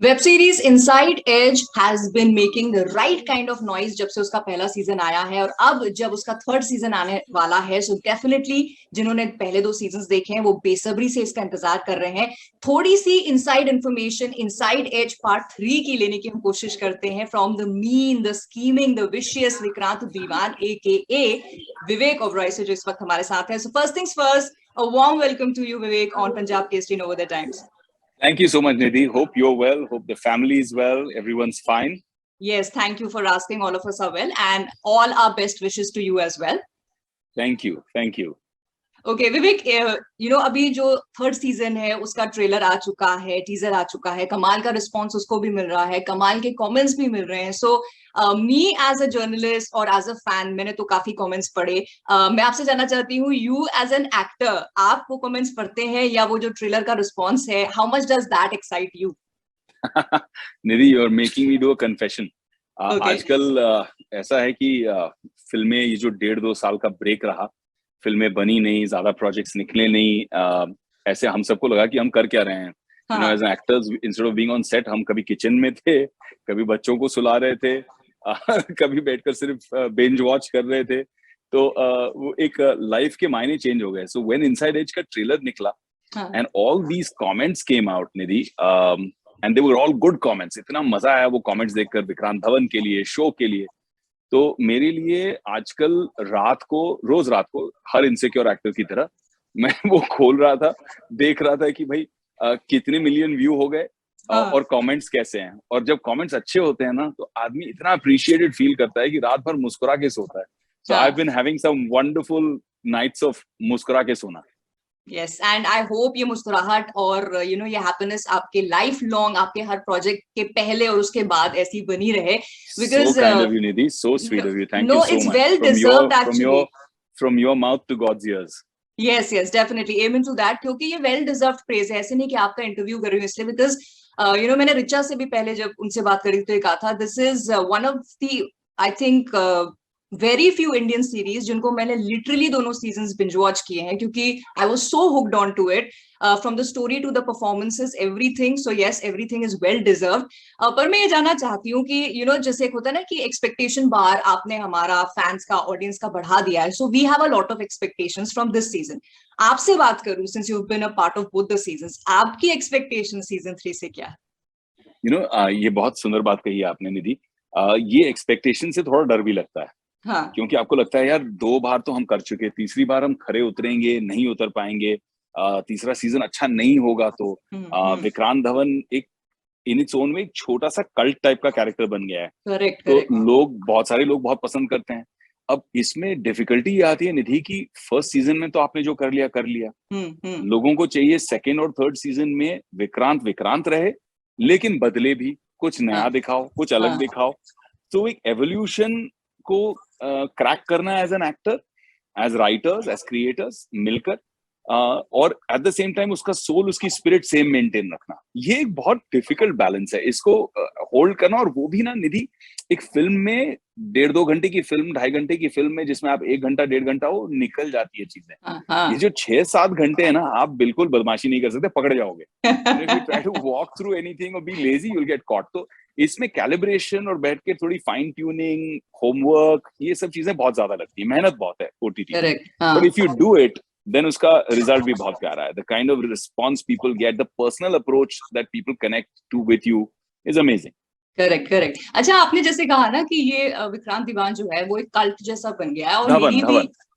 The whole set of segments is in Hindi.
Web series inside edge has been making the right kind of noise जब से उसका पहला सीजन आया है, और अब जब उसका थर्ड सीजन आने वाला है, सो डेफिनेटली जिन्होंने पहले दो सीजन्स देखे हैं वो बेसब्री से इसका इंतजार कर रहे हैं। थोड़ी सी inside information inside edge part 3 की लेने की हम कोशिश करते हैं from the mean, the scheming, the vicious Vikrant Diwan AKA Vivek Oberoi से, जो इस वक्त हमारे साथ है। So first things first, a warm welcome to you Vivek on Punjab Kesari in over the times. Thank you so much, Nidhi. Hope you're well. Hope the family is well. Everyone's fine. Yes, thank you for asking. All of us are well, and all our best wishes to you as well. Thank you. Thank you. Okay Vivek, अभी जो थर्ड सीजन है उसका ट्रेलर आ चुका है, टीजर आ चुका है, कमाल का रिस्पांस उसको भी मिल रहा है, कमाल के कमेंट्स भी मिल रहे हैं। सो मी एज अ जर्नलिस्ट और एज अ फैन, मैंने तो काफी कमेंट्स पढ़े। मैं आपसे जानना चाहती हूँ, यू एज एन एक्टर, आप वो कमेंट्स पढ़ते हैं या वो जो ट्रेलर का रिस्पॉन्स है, how much does that excite you? Nidhi, you are making me do a confession. Okay. आजकल ऐसा है कि फिल्में, ये जो 1.5-2 साल का ब्रेक रहा, फिल्में बनी नहीं, ज्यादा प्रोजेक्ट्स निकले नहीं, ऐसे हम सबको लगा कि हम कर क्या रहे हैं। You know, as an actors, instead of being on set, हम कभी किचन में थे, कभी बच्चों को सुला रहे थे, कभी बैठकर सिर्फ बिंज वॉच कर रहे थे। तो वो एक लाइफ के मायने चेंज हो गए। सो व्हेन इनसाइड एज का ट्रेलर निकला and all these comments came out, Nidhi, and they were all good comments. इतना मजा आया वो कमेंट्स देखकर, विक्रांत धवन के लिए, शो के लिए। तो मेरे लिए आजकल रोज रात को हर इनसिक्योर एक्टर की तरह मैं वो खोल रहा था, देख रहा था कि भाई कितने मिलियन व्यू हो गए और कमेंट्स कैसे हैं। और जब कमेंट्स अच्छे होते हैं ना, तो आदमी इतना अप्रिशिएटेड फील करता है कि रात भर मुस्कुरा के सोता है। So I have been having some wonderful nights of मुस्कुरा के सोना। Yes, and I hope ये मुस्कुराहट और ये हैप्पीनेस आपके लाइफ लॉन्ग, आपके हर प्रोजेक्ट के पहले और उसके बाद ऐसी बनी रहे, because so kind of you, Nidhi, so sweet of you, thank you so it's much. well deserved actually. From your mouth to God's ears. Yes, yes, definitely amen to that, क्योंकि ये वेल डिजर्व्ड प्रेज है। ऐसे नहीं कि आपका इंटरव्यू कर रही हूँ इसलिए, बिकॉज मैंने रिचा से भी पहले जब उनसे बात करी तो ये कहा था, this is one of the, I think, very few Indian series जिनको मैंने लिटरली दोनों सीजन्स बिंज वॉच किए हैं, क्योंकि I was so hooked on to it, from the story to the performances, everything. So yes, everything is well deserved. पर मैं ये जानना चाहती हूँ कि जैसे एक होता है ना कि एक्सपेक्टेशन बार आपने हमारा फैंस का, ऑडियंस का बढ़ा दिया है, so we have a lot of expectations from this season. आपसे बात करूं, since you have been a part of both the seasons, आपकी एक्सपेक्टेशन सीजन 3 से क्या है? ये बहुत सुंदर बात कही आपने, निधि। ये एक्सपेक्टेशन से थोड़ा डर भी लगता है। हाँ. क्योंकि आपको लगता है यार 2 बार तो हम कर चुके, तीसरी बार हम खरे उतरेंगे, नहीं उतर पाएंगे, तीसरा सीजन अच्छा नहीं होगा। तो विक्रांत धवन एक इन इट्स ओन में एक छोटा सा कल्ट टाइप का कैरेक्टर बन गया है। करेक्ट, तो बहुत सारे लोग बहुत पसंद करते हैं। अब इसमें डिफिकल्टी ये आती है, निधि, की फर्स्ट सीजन में तो आपने जो कर लिया कर लिया। लोगों को चाहिए सेकेंड और थर्ड सीजन में विक्रांत विक्रांत रहे, लेकिन बदले भी, कुछ नया दिखाओ, कुछ अलग दिखाओ। तो एक एवोल्यूशन को क्रैक करना as an actor, as writers, as creators मिलकर, और एट द सेम टाइम उसका सोल, उसकी स्पिरिट सेम मेंटेन रखना, ये एक बहुत डिफिकल्ट बैलेंस है, इसको होल्ड करना। और वो भी ना, निधि, एक फिल्म में 1.5-2 घंटे की फिल्म, 2.5 घंटे की फिल्म में, जिसमें आप 1 घंटा 1.5 घंटा वो निकल जाती है चीजें। ये जो 6-7 घंटे है ना, आप बिल्कुल बदमाशी नहीं कर सकते, पकड़ जाओगे। If you try to walk through anything or be lazy, you'll get caught. तो इसमें कैलिब्रेशन और बैठ के थोड़ी फाइन ट्यूनिंग, होमवर्क, ये सब चीजें बहुत ज्यादा लगती है, मेहनत बहुत है OTT। But if you do it, then उसका रिजल्ट भी बहुत प्यारा है। The kind of response people get, the personal approach that people connect to with you is amazing. Correct. अच्छा, आपने जैसे कहा ना कि ये विक्रांत दीवान जो है वो एक कल्ट जैसा बन गया है, और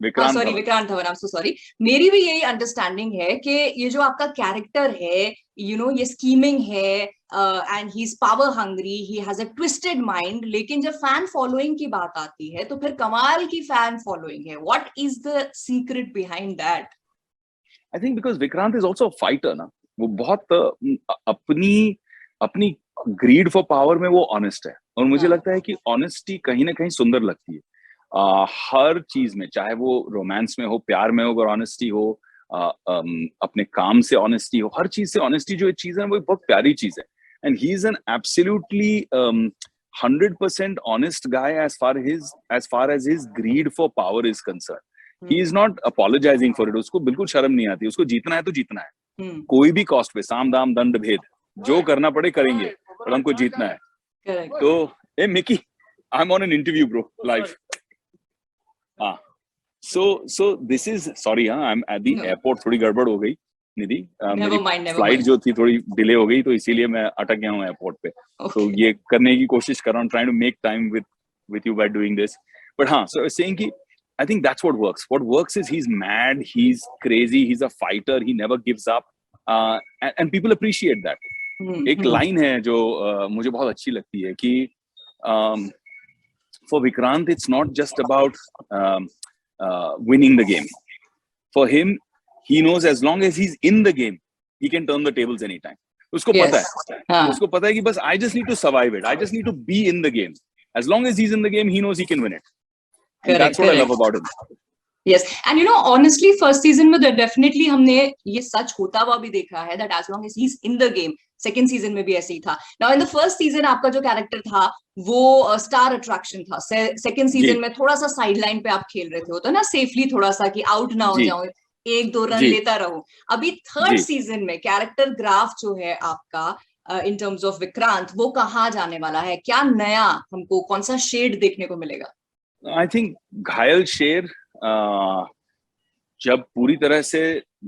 Vikrant Dhawan, I am so sorry, मेरी भी यही अंडरस्टैंडिंग है कि ये जो आपका कैरेक्टर है, ये स्कीमिंग है, and he is power hungry, he has a twisted mind, लेकिन जब फैन फॉलोइंग की बात आती है तो फिर कमाल की फैन फॉलोइंग है। What is the secret behind that? I think because Vikrant is also fighter ना, वो बहुत अपनी ग्रीड फॉर पावर में वो ऑनेस्ट है। और मुझे लगता है कि ऑनेस्टी कहीं ना कहीं सुंदर लगती है। हर चीज में, चाहे वो रोमांस में हो, प्यार में हो, अगर ऑनेस्टी हो, अपने काम से ऑनेस्टी हो, हर चीज से ऑनेस्टी जो चीज है वो बहुत प्यारी चीज है। And he is an absolutely 100% honest guy as far as his greed for power is concerned. He is not apologizing for it. उसको बिल्कुल शर्म नहीं आती, उसको जीतना है तो जीतना है, कोई भी कॉस्ट पे, साम दाम दंड भेद, जो करना पड़े करेंगे। और हमको जीतना है। Correct. तो ए Mickey, I'm on an interview bro, live. हाँ, so this is sorry, I'm at the airport, थोड़ी गड़बड़ हो गई निधि, मेरी फ्लाइट जो थी थोड़ी डिले हो गई, तो इसीलिए मैं अटक गया हूँ एयरपोर्ट पे। तो ये करने की कोशिश कर रहा हूँ, trying to make time with you by doing this. But हाँ, so I was saying कि I think that's what works. What works is he's mad, he's crazy, he's a fighter, he never gives up, and people appreciate that. एक लाइन है जो मुझे बहुत अच्छी लगती है कि for Vikrant it's not just about winning the game. For him, he knows as long as he's in the game, he can turn the tables anytime. उसको पता है कि बस I just need to survive it. I just need to be in the game. As long as he's in the game, he knows he can win it. And that's what I love about him. Yes, and you know, honestly, first season में definitely हमने ये सच होता हुआ भी देखा है that as long as he's in the game, second season में भी ऐसे ही था. Now in the first season आपका जो character था वो star attraction था. Second season में थोड़ा सा sideline पे आप खेल रहे थे, होता ना safely थोड़ा सा कि out ना हो जाओ, एक दो रन लेता रहो. अभी third season में character graph जो है आपका in terms of Vikrant, वो कहाँ जाने वाला है? क्या नया हमको कौन सा shade देखने को मिलेगा? I think घायल शेर जब पूरी तरह से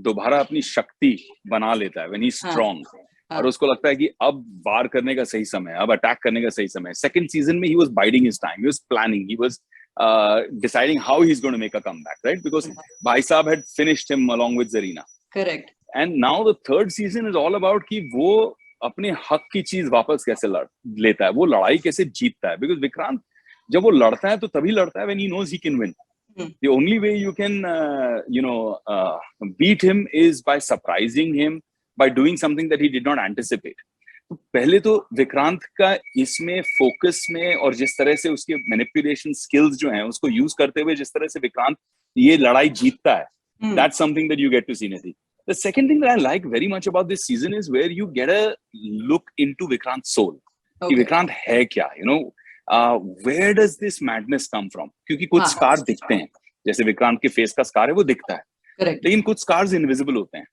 दोबारा अपनी शक्ति बना लेता है, when he's strong, और उसको लगता है कि अब वार करने का सही समय है, अब अटैक करने का सही समय है. Second season में he was biding his time, he was planning, he was deciding how he's going to make a comeback, right? Because Bhai Saab had finished him along with Zarina. Correct. And now the third season is all about कि वो अपने हक की चीज वापस कैसे लेता है, वो लड़ाई कैसे जीतता है. Because Vikrant जब वो लड़ता है तो तभी लड़ता है when he knows he can win. The only way you can beat him is by surprising him, by doing something that he did not anticipate. तो पहले तो विक्रांत का इसमें फोकस में और जिस तरह से उसके मैनिपुलेशन स्किल्स जो हैं उसको यूज करते हुए जिस तरह से विक्रांत ये लड़ाई जीतता है, that's something that you get to see, Nidhi. The second thing that I like very much about this season is where you get a look into Vikrant's soul. कि विक्रांत है क्या, you know, where does this madness come from? क्योंकि कुछ स्कार दिखते हैं, जैसे विक्रांत के फेस का स्कार है वो दिखता है, लेकिन कुछ स्कार्स इनविजिबल होते हैं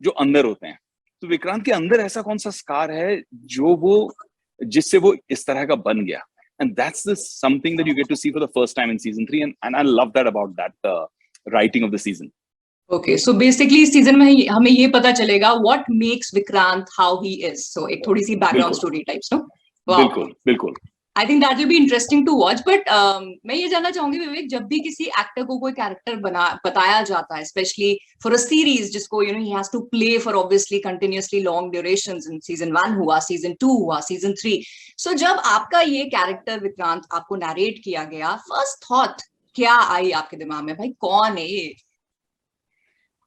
जो अंदर होते हैं. तो विक्रांत के अंदर ऐसा कौन सा स्कार है जो वो जिससे वो इस तरह का बन गया, and that's the something that you get to see for the first time in season 3, and I love that about that writing of the season. Okay, so basically इस सीजन में हमें ये पता चलेगा what makes Vikrant how he is. So एक थोड़ी सी background story types, no? Wow. बिल्कुल. I think that will be interesting to watch, but मैं ये जानना चाहूंगी विवेक, जब भी किसी एक्टर को कोई कैरेक्टर बताया जाता है, especially for a series जिसको you know he has to play for obviously continuously long durations, in season 1 हुआ, season 2 हुआ, season 3. So जब आपका ये कैरेक्टर विक्रांत आपको नरेट किया गया, first thought क्या आई आपके दिमाग में, भाई कौन है ये?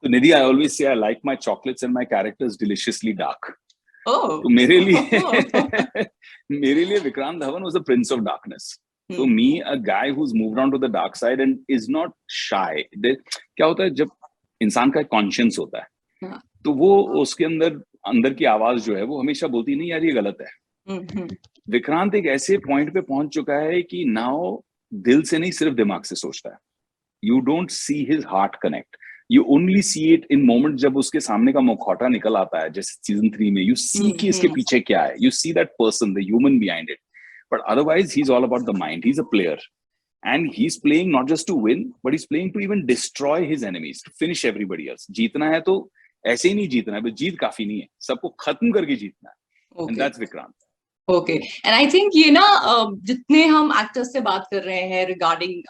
तो निधि, I always say I like my chocolates and my characters deliciously dark. तो मेरे लिए Vikrant Dhawan was a prince of darkness. So me, a guy who's moved on to the dark side and is not shy. क्या होता है जब इंसान का कॉन्शियंस होता है, तो वो उसके अंदर की आवाज जो है वो हमेशा बोलती नहीं यार ये गलत है. विक्रांत एक ऐसे पॉइंट पे पहुंच चुका है कि नाउ दिल से नहीं सिर्फ दिमाग से सोचता है. You don't see his heart connect. You only see it in moments जब उसके सामने का मुखौटा निकल आता है, जैसे सीजन 3 में. You see कि इसके पीछे क्या है. You see that person, the human behind it. But otherwise, he's all about the mind. He's a player, and he's playing not just to win, but he's playing to even destroy his enemies, to finish everybody else. जीतना है तो ऐसे ही नहीं जीतना है, बस जीत काफी नहीं है, सबको खत्म करके जीतना है. And that's Vikrant. Okay, and I think ये ना जितने हम एक्टर्स से बात कर रहे हैं रिगार्डिंग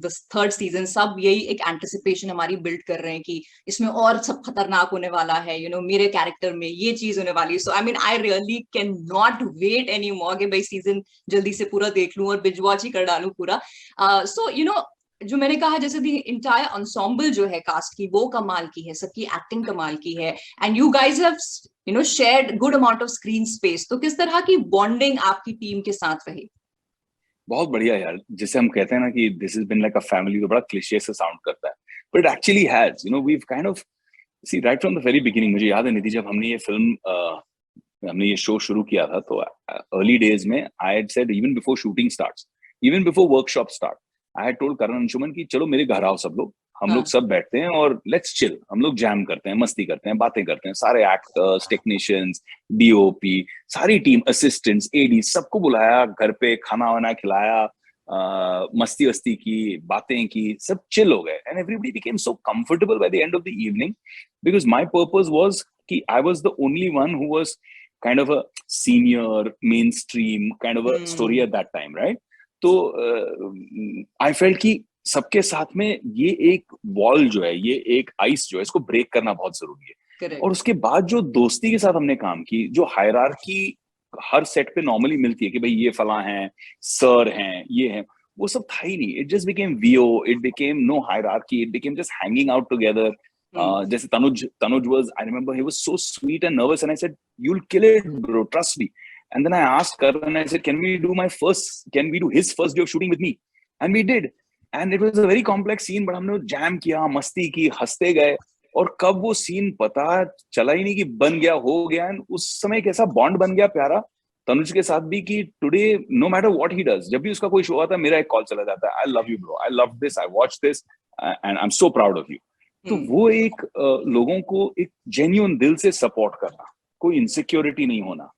द थर्ड सीजन, सब यही एक एंटिसिपेशन हमारी बिल्ड कर रहे हैं कि इसमें और सब खतरनाक होने वाला है, यू नो मेरे कैरेक्टर में ये चीज होने वाली है. So I mean I really can not wait any more कि भाई सीजन जल्दी से पूरा देख लूं और बिंज वॉच ही कर डालूं पूरा. सो यू नो जो मैंने कहा, जैसे दी इंटायर एंसेम्बल जो है कास्ट की वो कमाल की है, सबकी एक्टिंग कमाल की है, and you guys have you know shared good amount of screen space. तो किस तरह की बॉन्डिंग आपकी टीम के साथ रही? बहुत बढ़िया यार, जिसे हम कहते हैं ना कि this has been like a family, तो बड़ा क्लिशे से साउंड करता है, but it actually has. You know we have kind of see right from the very beginning. मुझे याद है निधि, जब हमने ये शो शुरू किया था, तो अर्ली डेज में I had said even before shooting starts, even before workshop start, I had told Karan Anshuman कि चलो मेरे घर आओ सब लोग, हम लोग सब बैठते हैं और लेट्स चिल, हम लोग जैम करते हैं, मस्ती करते हैं, बातें करते हैं, सारे एक्टर्स, टेक्नीशियंस, डीओपी, सारी टीम, असिस्टेंट्स, एडी, सबको बुलाया घर पे, खाना वाना खिलाया, मस्ती वस्ती की, बातें की, सब चिल हो गए and everybody became so comfortable by the end of the evening because my purpose was कि I was the only one who was kind of a senior mainstream kind of a story at that time, right? तो I felt कि सबके साथ में ये एक वॉल जो है, ये एक आइस जो है, इसको ब्रेक करना बहुत जरूरी है। Correct. और उसके बाद जो दोस्ती के साथ हमने काम की, जो हायरार्की हर सेट पे नॉर्मली मिलती है कि भाई ये फला हैं, सर हैं, ये हैं, वो सब था ही नहीं। इट जस्ट बिकेम वीओ, it became no hierarchy, it became just hanging out together. जैसे Tanuj was, I remember he was so sweet and nervous and I said, you'll kill it, bro, trust me. And then I asked Karan, I said, can we do his first day of shooting with me? And we did. And it was a very complex scene, but हमने जैम किया, मस्ती की, हंसते गए, और कब वो सीन पता चला ही नहीं कि बन गया, हो गया। And उस समय कैसा बॉन्ड बन गया प्यारा तनुज के साथ भी कि today no matter what he does, जब भी उसका कोई शो आता है मेरा एक कॉल चला जाता है, I love you bro, I love this, I watch this and I am so proud of you. तो वो एक लोगों को एक जेन्युइन दिल से सपोर्ट करना, कोई इनसिक्योरिटी नहीं होना,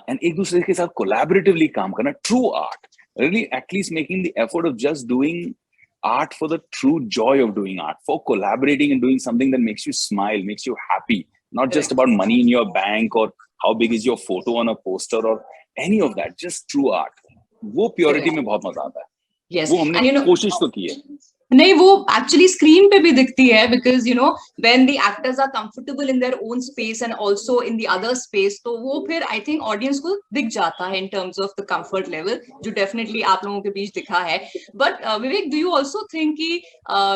एंड एक दूसरे के साथ कोलैबोरेटिवली काम करना, true art, really at least making the effort of just doing art for the true joy of doing art, for collaborating and doing something that makes you smile, makes you happy, not just about money in your bank or how big is your photo on a poster or any of that, just true art. वो purity में बहुत मजा आता है। Yes. वो हमने कोशिश तो की है। नहीं, वो एक्चुअली स्क्रीन पे भी दिखती है, because you know when the actors are comfortable in their own space and also in the other space, तो वो फिर आई थिंक ऑडियंस को दिख जाता है in terms of the comfort level, जो डेफिनेटली आप लोगों के बीच दिखा है। But Vivek, do you also think कि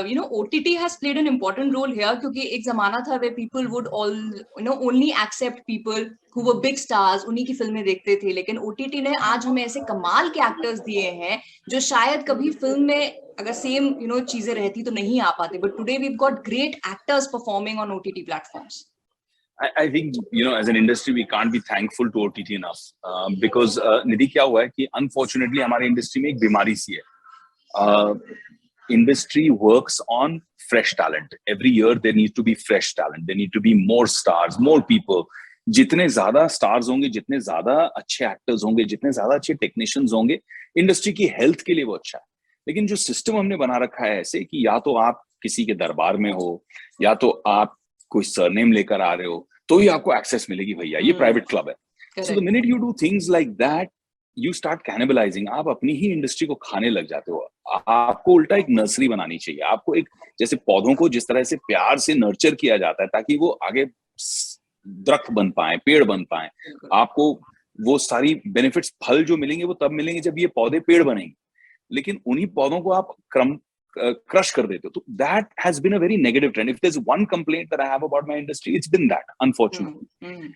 you know OTT has played an important role here? क्योंकि एक जमाना था वे people would all you know only accept people who were big stars, उन्हीं की फिल्में देखते थे, लेकिन ओटीटी ने आज हमें ऐसे कमाल के एक्टर्स दिए हैं जो शायद कभी फिल्म में अगर सेम यू नो चीजें रहती तो नहीं आ पाते, but today we've got great actors performing on OTT platforms. I think, you know, as an industry, we can't be thankful to OTT enough because निधि क्या हुआ है कि unfortunately हमारे इंडस्ट्री में एक बीमारी सी है। Industry works on fresh talent. Every year there needs to be fresh talent. There need to be more stars, more people. जितने ज्यादा स्टार्स होंगे, जितने ज्यादा अच्छे एक्टर्स होंगे, जितने ज्यादा अच्छे टेक्नीशियंस होंगे, इंडस्ट्री की हेल्थ के लिए वो अच्छा है। लेकिन जो सिस्टम हमने बना रखा है ऐसे कि या तो आप किसी के दरबार में हो, या तो आप कोई सरनेम लेकर आ रहे हो, तो ही आपको एक्सेस मिलेगी भैया, ये प्राइवेट क्लब है। So the minute you do things like that, you start cannibalising, आप अपनी ही इंडस्ट्री को खाने लग जाते हो। आपको उल्टा एक नर्सरी बनानी चाहिए। आपको एक, जैसे पौधों को जिस तरह से प्यार से नर्चर किया जाता है ताकि वो आगे दरख्त बन पाए, पेड़ बन पाए, आपको वो सारी बेनिफिट्स, फल जो मिलेंगे वो तब मिलेंगे जब ये पौधे पेड़ बनेंगे, लेकिन उन्हीं पौधों को आप क्रश कर देते हो। तो that has been a very negative trend. If there is one complaint that I have about my industry, it's been that, unfortunately.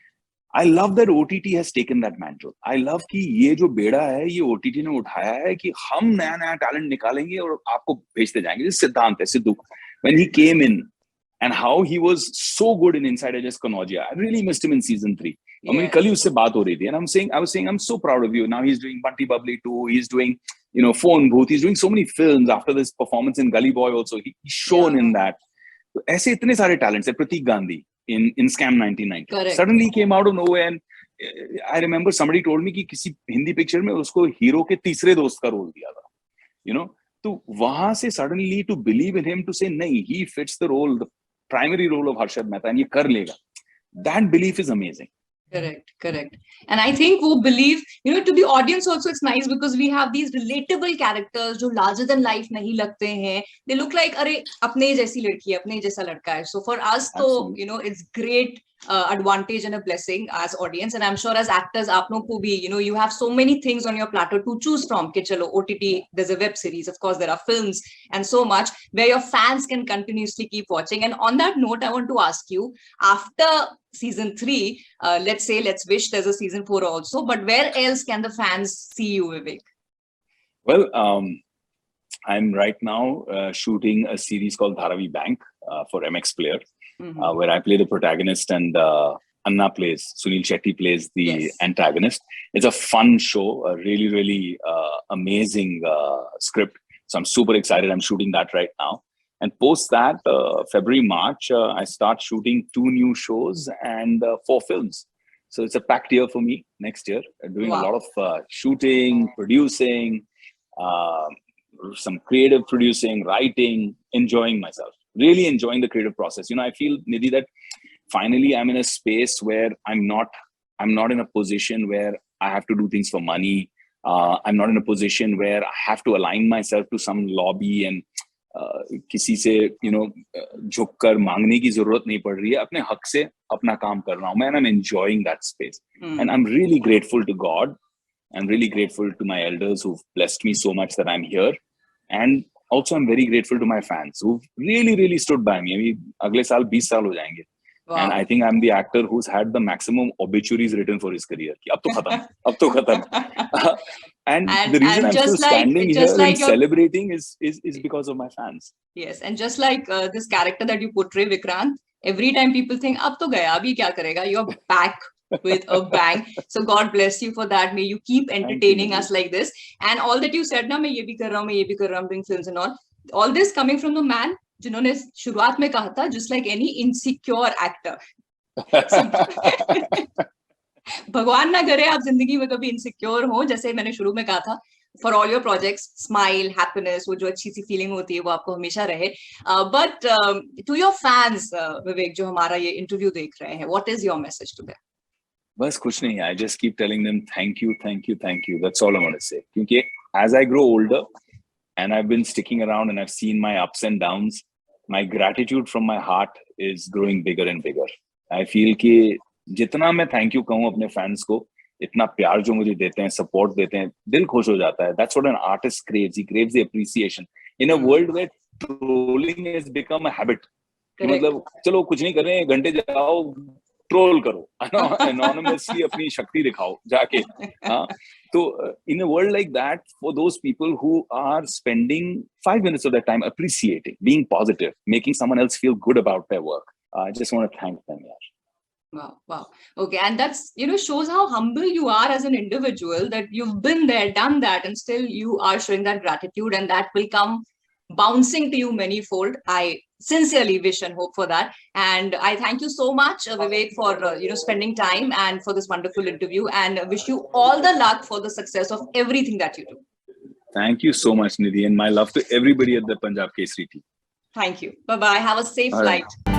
I love that OTT has taken that mantle. I love कि ये जो बेड़ा है ये OTT ने उठाया है कि हम नया नया टैलेंट निकालेंगे और आपको भेजते जाएंगे। जैसे सिद्धांत है, Sidhu, when he came in and how he was so good in Inside Edge's Kanaujiya, I really missed him in season 3. I mean, कल ही उससे बात हो रही थी, and I was saying, I'm so proud of you. Now he's doing Bunty Bubbly 2. He's doing, you know, Phone Booth. He's doing so many films after this performance in Gully Boy also. He's shown in that. तो ऐसे इतने सारे talents है। Pratik Gandhi in Scam 1990. Correct. Suddenly came out of nowhere, and I remember somebody told me कि किसी हिंदी पिक्चर में उसको हीरो के तीसरे दोस्त का रोल दिया था, you know. तो वहां से suddenly to believe in him, to say नहीं, he fits the role, the primary role of Harshad Mehta, and ये कर लेगा, that belief is amazing. Correct. And I think वो believe, you know, to the audience also it's nice because we have these relatable characters जो larger than life नहीं लगते हैं. They look like अरे अपने जैसी लड़की है, अपने जैसा लड़का है. So for us तो, you know, it's great advantage and a blessing as audience, and I'm sure as actors आप लोग को भी, you know, you have so many things on your platter to choose from. कि चलो OTT, there's a web series, of course there are films and so much where your fans can continuously keep watching. And on that note, I want to ask you, after season 3, let's wish there's a season 4 also, but where else can the fans see you, Vivek? Well, I'm right now shooting a series called Dharavi Bank for MX Player, where I play the protagonist, and Anna plays, Sunil Shetty plays the antagonist. It's a fun show, a really, really amazing script. So I'm super excited. I'm shooting that right now. And post that, February, March, I start shooting 2 new shows and 4 films. So it's a packed year for me next year. Doing a lot of shooting, producing, some creative producing, writing, enjoying myself. Really enjoying the creative process. You know, I feel, Nidhi, that finally I'm in a space where I'm not in a position where I have to do things for money. I'm not in a position where I have to align myself to some lobby and किसी से झुक कर मांगने की जरूरत नहीं पड़ रही है. अपने हक से अपना काम कर रहा हूं मैं, and I'm enjoying that space. And I'm really grateful to God. I'm really grateful to my elders who've blessed me so much that I'm here. And also I'm very grateful to my fans who've really, really stood by me. अभी अगले साल 20 साल हो जाएंगे. And I think I'm the actor who's had the maximum obituaries written for his career. कि अब तो खत्म. And the reason I'm still standing here and celebrating is because of my fans. Yes, and just like this character that you portray, Vikrant, every time people think, अब तो गया, अभी क्या करेगा? You're back with a bang. So God bless you for that. May you keep entertaining us like this. And all that you said, ना मैं ये भी कर रहा हूँ, I'm doing films and all this coming from the man जिन्होंने शुरुआत में कहा था, just like any insecure actor. भगवान ना करे आप जिंदगी में कभी इनसिक्योर हो, जैसे मैंने शुरू में कहा था, for all your projects, smile, happiness, वो जो अच्छी सी फीलिंग होती है वो आपको हमेशा रहे. But to your fans, Vivek, जो हमारा ये इंटरव्यू देख रहे हैं, what is your message to them? बस कुछ नहीं, I just keep telling them thank you, thank you, thank you. That's all I want to say. क्योंकि as I grow older and I've been sticking around and I've seen my ups and downs, my gratitude from my heart is growing bigger and bigger. I feel कि जितना मैं थैंक यू कहूँ अपने फैंस को, इतना प्यार जो मुझे देते हैं, सपोर्ट देते हैं, दिल खुश हो जाता है. That's what an artist craves. He craves the appreciation in a world where trolling has become a habit. मतलब चलो कुछ नहीं कर रहे हैं, घंटे जाओ ट्रोल करो, anonymously अपनी शक्ति दिखाओ जाके. तो in a world like that, for those people who are spending 5 minutes of their time appreciating, being positive, making someone else feel good about their work, I just want to thank them. Wow. Okay, and that's, shows how humble you are as an individual, that you've been there, done that, and still you are showing that gratitude, and that will come bouncing to you manyfold. I sincerely wish and hope for that. And I thank you so much, Vivek, for spending time and for this wonderful interview, and wish you all the luck for the success of everything that you do. Thank you so much, Nidhi, and my love to everybody at the Punjab Kesari team. Thank you. Bye-bye. Have a safe flight.